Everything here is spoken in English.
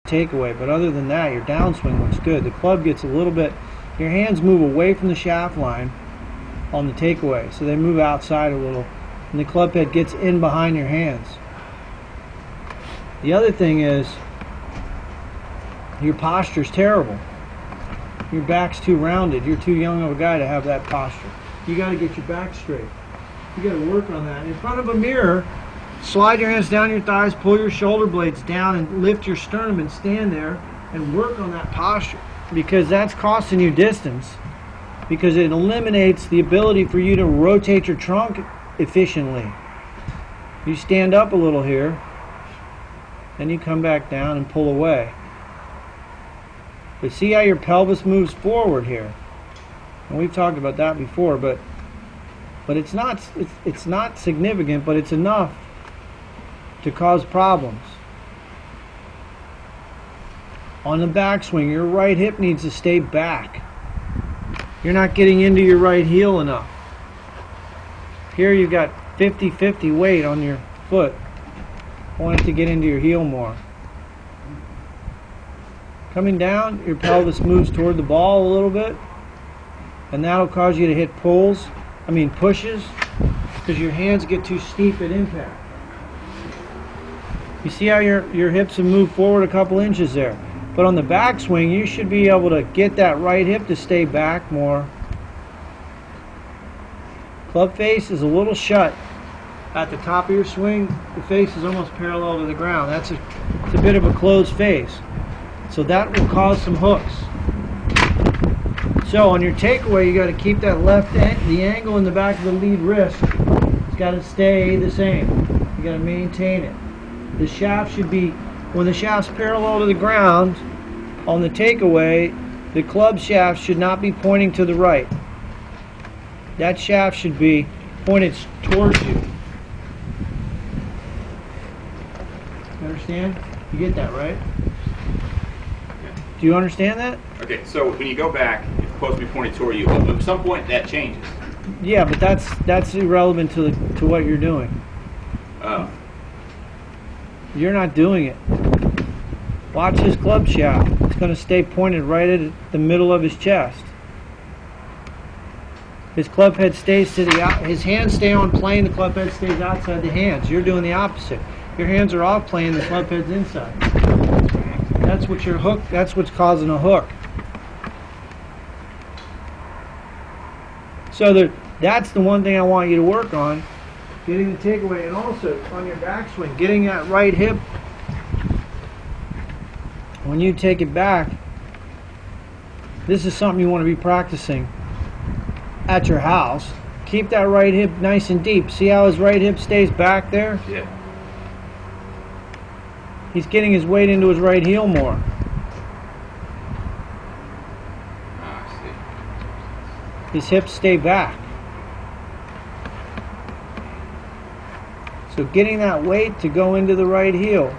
takeaway, but other than that, your downswing looks good. The club gets a little bit, your hands move away from the shaft line on the takeaway, so they move outside a little, and the club head gets in behind your hands. The other thing is, your posture's terrible. Your back's too rounded. You're too young of a guy to have that posture. You got to get your back straight. You got to work on that. In front of a mirror, slide your hands down your thighs, pull your shoulder blades down, and lift your sternum and stand there and work on that posture, because that's costing you distance, because it eliminates the ability for you to rotate your trunk efficiently. You stand up a little here, then you come back down and pull away. But see how your pelvis moves forward here, and we've talked about that before. But it's not significant, but it's enough to cause problems. On the backswing, your right hip needs to stay back. You're not getting into your right heel enough. Here you've got 50-50 weight on your foot. I want it to get into your heel more. Coming down, your pelvis moves toward the ball a little bit, and that'll cause you to hit pushes, because your hands get too steep at impact. You see how your hips have moved forward a couple inches there. But on the backswing, you should be able to get that right hip to stay back more. Club face is a little shut at the top of your swing. The face is almost parallel to the ground. It's a bit of a closed face. So that will cause some hooks. So on your takeaway, you got to keep that the angle in the back of the lead wrist. It's got to stay the same. You got to maintain it. The shaft should be, when the shaft's parallel to the ground, on the takeaway, the club shaft should not be pointing to the right. That shaft should be pointed towards you. You understand? You get that, right? Do you understand that? Okay, so when you go back, it's supposed to be pointed toward you. At some point, that changes. Yeah, but that's irrelevant to what you're doing. Oh. You're not doing it. Watch his club shaft. It's going to stay pointed right at the middle of his chest. His club head stays to the out. His hands stay on plane. The club head stays outside the hands. You're doing the opposite. Your hands are off plane. The club head's inside. That's what your hook. That's what's causing a hook. So that's the one thing I want you to work on. Getting the takeaway, and also on your backswing, getting that right hip. When you take it back, this is something you want to be practicing at your house. Keep that right hip nice and deep. See how his right hip stays back there? Yeah. He's getting his weight into his right heel more. I see. His hips stay back. So getting that weight to go into the right heel.